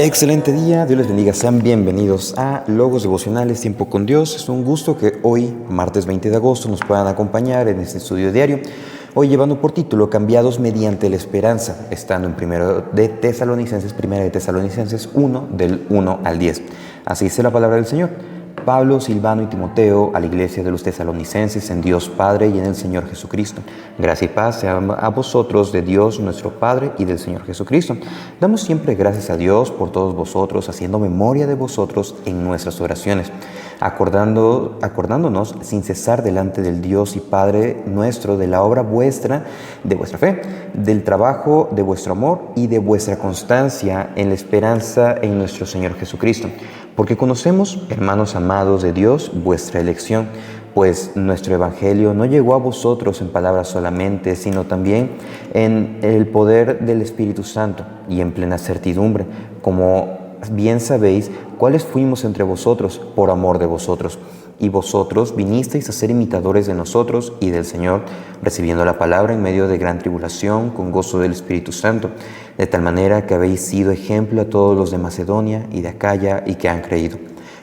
Excelente día, Dios les bendiga, sean bienvenidos a Logos Devocionales, Tiempo con Dios. Es un gusto que hoy, martes 20 de agosto, nos puedan acompañar en este estudio diario. Hoy llevando por título, Cambiados mediante la esperanza, estando en primera de Tesalonicenses 1, del 1 al 10. Así dice la palabra del Señor. Pablo, Silvano y Timoteo, a la iglesia de los tesalonicenses, en Dios Padre y en el Señor Jesucristo. Gracia y paz sean a vosotros de Dios nuestro Padre y del Señor Jesucristo. Damos siempre gracias a Dios por todos vosotros, haciendo memoria de vosotros en nuestras oraciones, acordándonos sin cesar delante del Dios y Padre nuestro de la obra vuestra, de vuestra fe, del trabajo de vuestro amor y de vuestra constancia en la esperanza en nuestro Señor Jesucristo. Porque conocemos, hermanos amados de Dios, vuestra elección, pues nuestro evangelio no llegó a vosotros en palabras solamente, sino también en el poder del Espíritu Santo y en plena certidumbre, como bien sabéis cuáles fuimos entre vosotros por amor de vosotros. Y vosotros vinisteis a ser imitadores de nosotros y del Señor, recibiendo la palabra en medio de gran tribulación, con gozo del Espíritu Santo, de tal manera que habéis sido ejemplo a todos los de Macedonia y de Acaya y que han creído.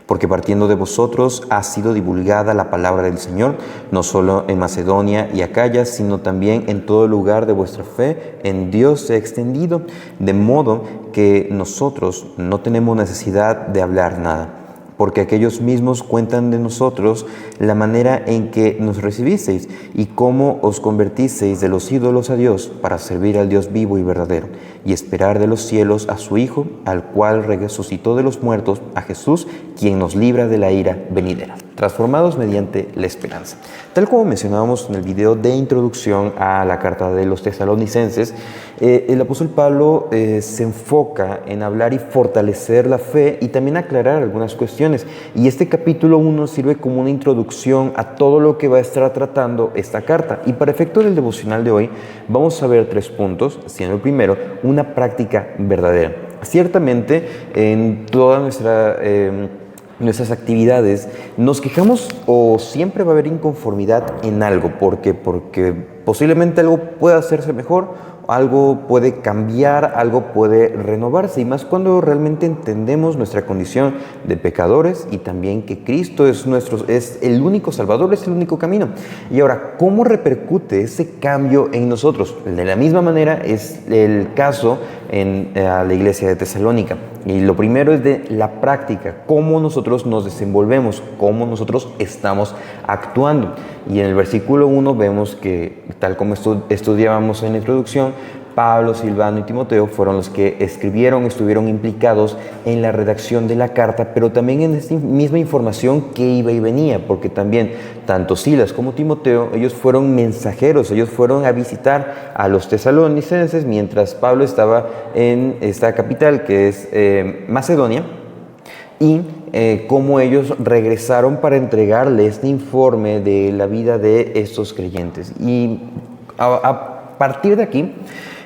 Porque partiendo de vosotros ha sido divulgada la palabra del Señor, no solo en Macedonia y Acaya, sino también en todo lugar de vuestra fe en Dios se ha extendido, de modo que nosotros no tenemos necesidad de hablar nada. Porque aquellos mismos cuentan de nosotros la manera en que nos recibisteis y cómo os convertisteis de los ídolos a Dios para servir al Dios vivo y verdadero y esperar de los cielos a su Hijo, al cual resucitó de los muertos, a Jesús, quien nos libra de la ira venidera. Transformados mediante la esperanza. Tal como mencionábamos en el video de introducción a la carta de los tesalonicenses, el apóstol Pablo se enfoca en hablar y fortalecer la fe y también aclarar algunas cuestiones. Y este capítulo 1 sirve como una introducción a todo lo que va a estar tratando esta carta. Y para efecto del devocional de hoy, vamos a ver 3 puntos, siendo el primero, una práctica verdadera. Ciertamente, en toda nuestras actividades, nos quejamos o siempre va a haber inconformidad en algo. ¿Por qué? Porque posiblemente algo pueda hacerse mejor, algo puede cambiar, algo puede renovarse, y más cuando realmente entendemos nuestra condición de pecadores y también que Cristo es el único Salvador, es el único camino. Y ahora, ¿cómo repercute ese cambio en nosotros? De la misma manera es el caso en la iglesia de Tesalónica. Y lo primero es de la práctica, cómo nosotros nos desenvolvemos, cómo nosotros estamos actuando. Y en el versículo 1 vemos que, tal como estudiábamos en la introducción, Pablo, Silvano y Timoteo fueron los que estuvieron implicados en la redacción de la carta, pero también en esta misma información que iba y venía, porque también tanto Silas como Timoteo, ellos fueron mensajeros, ellos fueron a visitar a los tesalonicenses mientras Pablo estaba en esta capital que es Macedonia, y cómo ellos regresaron para entregarle este informe de la vida de estos creyentes. Y a partir de aquí,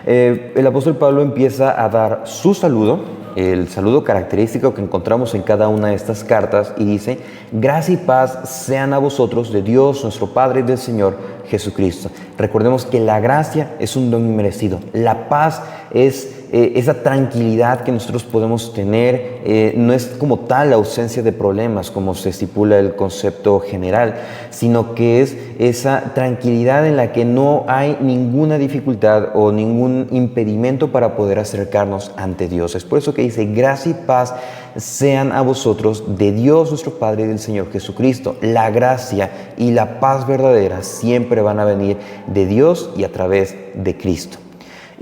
el apóstol Pablo empieza a dar su saludo, el saludo característico que encontramos en cada una de estas cartas, y dice: gracia y paz sean a vosotros de Dios nuestro Padre y del Señor Jesucristo. Recordemos que la gracia es un don inmerecido, la paz es esa tranquilidad que nosotros podemos tener, no es como tal la ausencia de problemas como se estipula el concepto general, sino que es esa tranquilidad en la que no hay ninguna dificultad o ningún impedimento para poder acercarnos ante Dios. Es por eso que dice: gracia y paz sean a vosotros de Dios nuestro Padre y del Señor Jesucristo. La gracia y la paz verdadera siempre van a venir de Dios y a través de Cristo.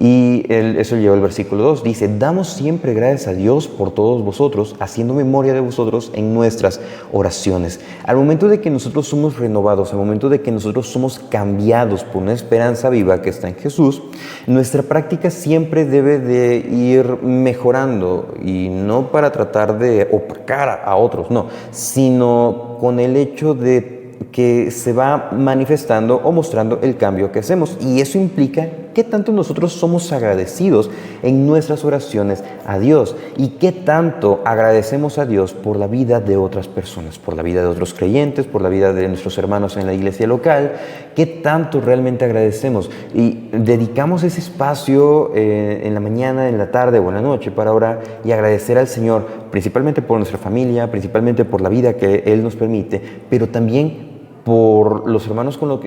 Y eso lleva el versículo 2, dice: damos siempre gracias a Dios por todos vosotros, haciendo memoria de vosotros en nuestras oraciones. Al momento de que nosotros somos renovados, al momento de que nosotros somos cambiados por una esperanza viva que está en Jesús, nuestra práctica siempre debe de ir mejorando, y no para tratar de opacar a otros, no, sino con el hecho de que se va manifestando o mostrando el cambio que hacemos. Y eso implica qué tanto nosotros somos agradecidos en nuestras oraciones a Dios y qué tanto agradecemos a Dios por la vida de otras personas, por la vida de otros creyentes, por la vida de nuestros hermanos en la iglesia local, qué tanto realmente agradecemos y dedicamos ese espacio en la mañana, en la tarde o en la noche para orar y agradecer al Señor, principalmente por nuestra familia, principalmente por la vida que Él nos permite, pero también por los hermanos con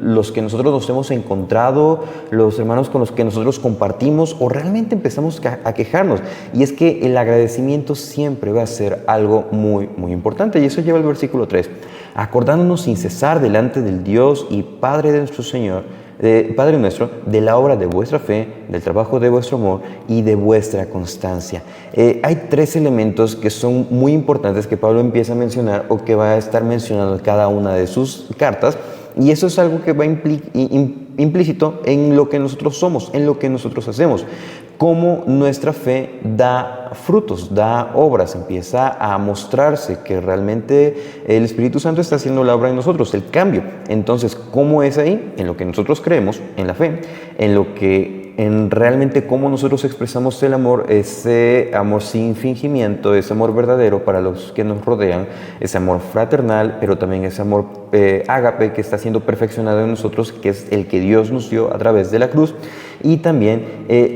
los que nosotros nos hemos encontrado, los hermanos con los que nosotros compartimos o realmente empezamos a quejarnos. Y es que el agradecimiento siempre va a ser algo muy, muy importante. Y eso lleva al versículo 3. Acordándonos sin cesar delante del Dios y Padre de nuestro Señor, Padre nuestro, de la obra de vuestra fe, del trabajo de vuestro amor y de vuestra constancia. Hay 3 elementos que son muy importantes que Pablo empieza a mencionar o que va a estar mencionando en cada una de sus cartas, y eso es algo que va implícito en lo que nosotros somos, en lo que nosotros hacemos. Cómo nuestra fe da frutos, da obras, empieza a mostrarse que realmente el Espíritu Santo está haciendo la obra en nosotros, el cambio. Entonces, ¿cómo es ahí? En lo que nosotros creemos, en la fe, en realmente cómo nosotros expresamos el amor, ese amor sin fingimiento, ese amor verdadero para los que nos rodean, ese amor fraternal, pero también ese amor ágape que está siendo perfeccionado en nosotros, que es el que Dios nos dio a través de la cruz, y también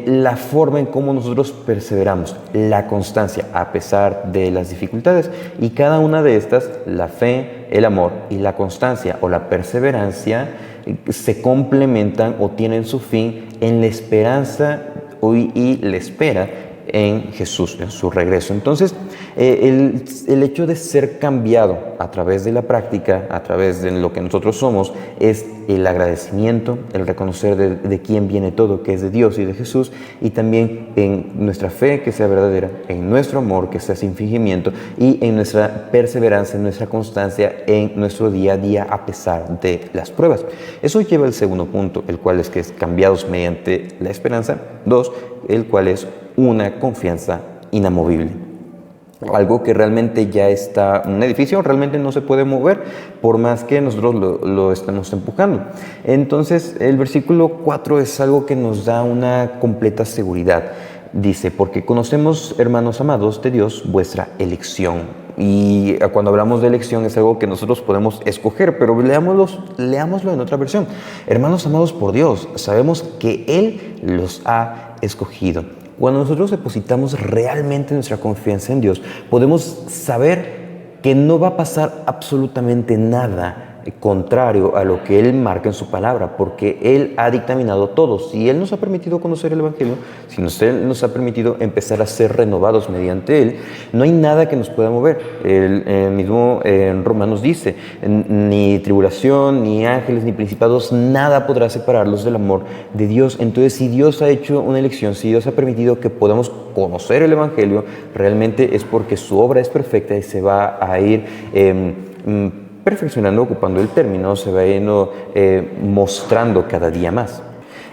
la forma en cómo nosotros perseveramos, la constancia a pesar de las dificultades. Y cada una de estas, la fe, el amor y la constancia o la perseverancia, se complementan o tienen su fin en la esperanza y la espera en Jesús, en su regreso. Entonces, el hecho de ser cambiado a través de la práctica, a través de lo que nosotros somos, es el agradecimiento, el reconocer de quién viene todo, que es de Dios y de Jesús, y también en nuestra fe que sea verdadera, en nuestro amor que sea sin fingimiento y en nuestra perseverancia, en nuestra constancia, en nuestro día a día a pesar de las pruebas. Eso lleva al segundo punto, el cual es que es cambiados mediante la esperanza. 2, el cual es una confianza inamovible. Algo que realmente ya está, un edificio realmente no se puede mover por más que nosotros lo estemos empujando. Entonces el versículo 4 es algo que nos da una completa seguridad. Dice, porque conocemos, hermanos amados de Dios, vuestra elección. Y cuando hablamos de elección es algo que nosotros podemos escoger, pero leámoslo en otra versión. Hermanos amados por Dios, sabemos que Él los ha escogido. Cuando nosotros depositamos realmente nuestra confianza en Dios, podemos saber que no va a pasar absolutamente nada contrario a lo que Él marca en su palabra, porque Él ha dictaminado todo. Si Él nos ha permitido conocer el Evangelio, si Él nos ha permitido empezar a ser renovados mediante Él, no hay nada que nos pueda mover. Él mismo en Romanos dice, ni tribulación, ni ángeles, ni principados, nada podrá separarlos del amor de Dios. Entonces, si Dios ha hecho una elección, si Dios ha permitido que podamos conocer el Evangelio, realmente es porque su obra es perfecta y se va a ir perfeccionando, ocupando el término, se va yendo mostrando cada día más.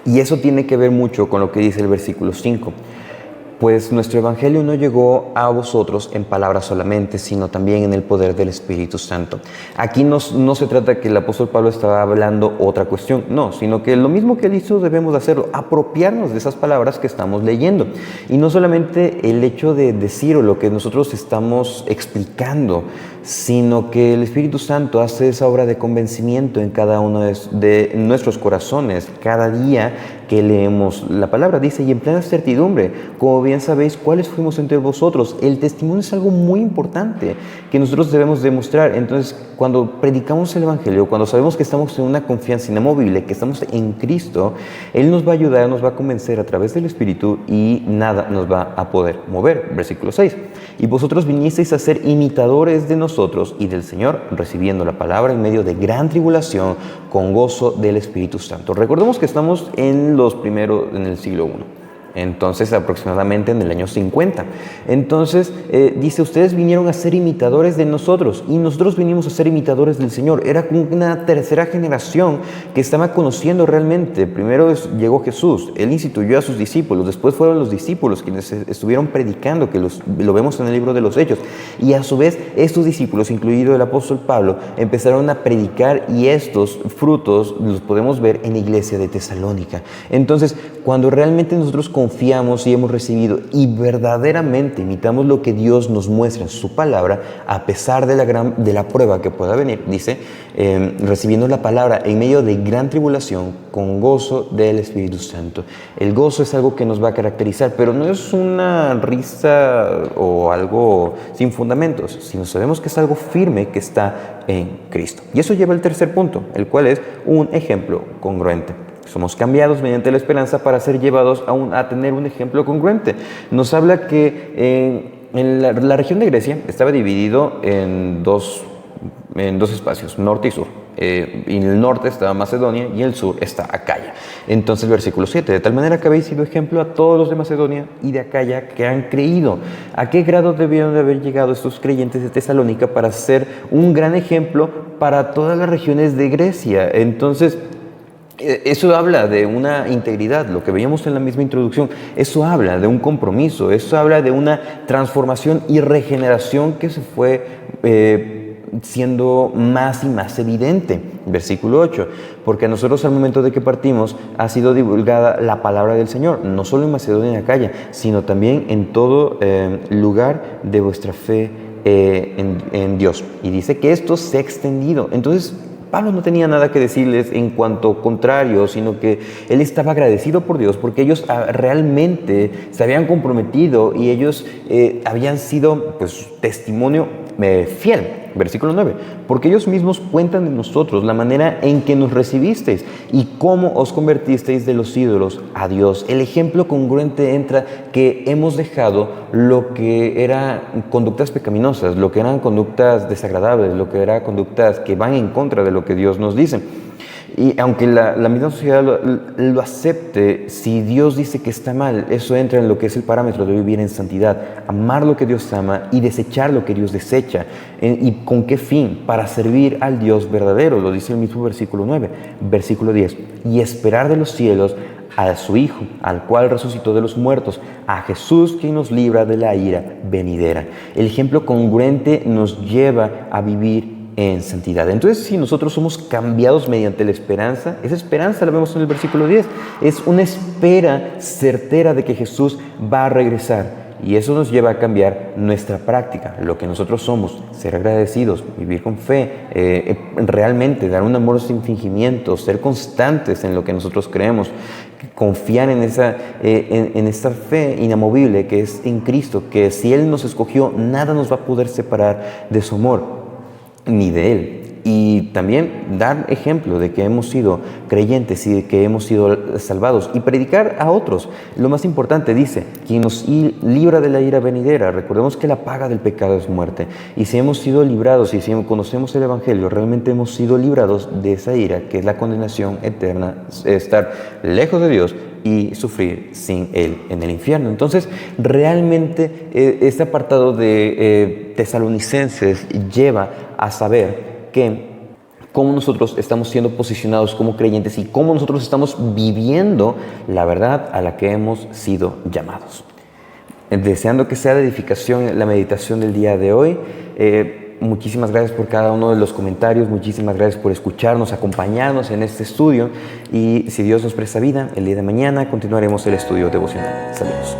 Y eso tiene que ver mucho con lo que dice el versículo 5. Pues nuestro Evangelio no llegó a vosotros en palabras solamente, sino también en el poder del Espíritu Santo. Aquí no se trata que el apóstol Pablo estaba hablando otra cuestión, no, sino que lo mismo que él hizo debemos hacerlo, apropiarnos de esas palabras que estamos leyendo. Y no solamente el hecho de decir lo que nosotros estamos explicando, sino que el Espíritu Santo hace esa obra de convencimiento en cada uno de nuestros corazones, cada día que leemos la palabra. Dice, y en plena certidumbre, como bien sabéis cuáles fuimos entre vosotros. El testimonio es algo muy importante que nosotros debemos demostrar. Entonces, cuando predicamos el Evangelio, cuando sabemos que estamos en una confianza inamovible, que estamos en Cristo, Él nos va a ayudar, nos va a convencer a través del Espíritu y nada nos va a poder mover. Versículo 6. Y vosotros vinisteis a ser imitadores de nosotros y del Señor, recibiendo la palabra en medio de gran tribulación, con gozo del Espíritu Santo. Recordemos que estamos en el siglo I. entonces aproximadamente en el año 50. Entonces dice, ustedes vinieron a ser imitadores de nosotros y nosotros vinimos a ser imitadores del Señor. Era como una tercera generación que estaba conociendo realmente. Primero llegó Jesús, Él instituyó a sus discípulos, después fueron los discípulos quienes estuvieron predicando, que lo vemos en el libro de los Hechos, y a su vez estos discípulos, incluido el apóstol Pablo, empezaron a predicar, y estos frutos los podemos ver en la iglesia de Tesalónica. Entonces, cuando realmente nosotros confiamos y hemos recibido y verdaderamente imitamos lo que Dios nos muestra en su palabra, a pesar de la prueba que pueda venir, dice, recibiendo la palabra en medio de gran tribulación, con gozo del Espíritu Santo. El gozo es algo que nos va a caracterizar, pero no es una risa o algo sin fundamentos, sino sabemos que es algo firme que está en Cristo. Y eso lleva al tercer punto, el cual es un ejemplo congruente. Somos cambiados mediante la esperanza para ser llevados a tener un ejemplo congruente. Nos habla que en la región de Grecia estaba dividido en dos espacios, norte y sur. Y en el norte estaba Macedonia y en el sur está Acaya. Entonces, versículo 7, de tal manera que habéis sido ejemplo a todos los de Macedonia y de Acaya que han creído. ¿A qué grado debieron de haber llegado estos creyentes de Tesalónica para ser un gran ejemplo para todas las regiones de Grecia? Entonces, eso habla de una integridad, lo que veíamos en la misma introducción. Eso habla de un compromiso, eso habla de una transformación y regeneración que se fue siendo más y más evidente. Versículo 8, porque a nosotros al momento de que partimos ha sido divulgada la palabra del Señor, no solo en Macedonia y Acaya, sino también en todo lugar de vuestra fe en Dios. Y dice que esto se ha extendido. Entonces, Pablo no tenía nada que decirles en cuanto contrario, sino que él estaba agradecido por Dios porque ellos realmente se habían comprometido y ellos habían sido pues testimonio fiel. Versículo 9, porque ellos mismos cuentan de nosotros la manera en que nos recibisteis y cómo os convertisteis de los ídolos a Dios. El ejemplo congruente entra que hemos dejado lo que eran conductas pecaminosas, lo que eran conductas desagradables, lo que eran conductas que van en contra de lo que Dios nos dice. Y aunque la misma sociedad lo acepte, si Dios dice que está mal, eso entra en lo que es el parámetro de vivir en santidad, amar lo que Dios ama y desechar lo que Dios desecha. ¿Y con qué fin? Para servir al Dios verdadero, lo dice el mismo versículo 9, versículo 10, y esperar de los cielos a su Hijo, al cual resucitó de los muertos, a Jesús, quien nos libra de la ira venidera. El ejemplo congruente nos lleva a vivir en santidad. Entonces, si nosotros somos cambiados mediante la esperanza, esa esperanza la vemos en el versículo 10, es una espera certera de que Jesús va a regresar. Y eso nos lleva a cambiar nuestra práctica, lo que nosotros somos, ser agradecidos, vivir con fe, realmente dar un amor sin fingimiento, ser constantes en lo que nosotros creemos, confiar en esta fe inamovible que es en Cristo, que si Él nos escogió, nada nos va a poder separar de su amor, ni de Él. Y también dar ejemplo de que hemos sido creyentes y de que hemos sido salvados y predicar a otros. Lo más importante, dice, quien nos libra de la ira venidera. Recordemos que la paga del pecado es muerte. Y si hemos sido librados y si conocemos el Evangelio, realmente hemos sido librados de esa ira, que es la condenación eterna, estar lejos de Dios y sufrir sin Él en el infierno. Entonces, realmente este apartado de Tesalonicenses lleva a saber cómo nosotros estamos siendo posicionados como creyentes y cómo nosotros estamos viviendo la verdad a la que hemos sido llamados. Deseando que sea de edificación la meditación del día de hoy. Muchísimas gracias por cada uno de los comentarios, muchísimas gracias por escucharnos, acompañarnos en este estudio y si Dios nos presta vida, el día de mañana continuaremos el estudio devocional. Saludos.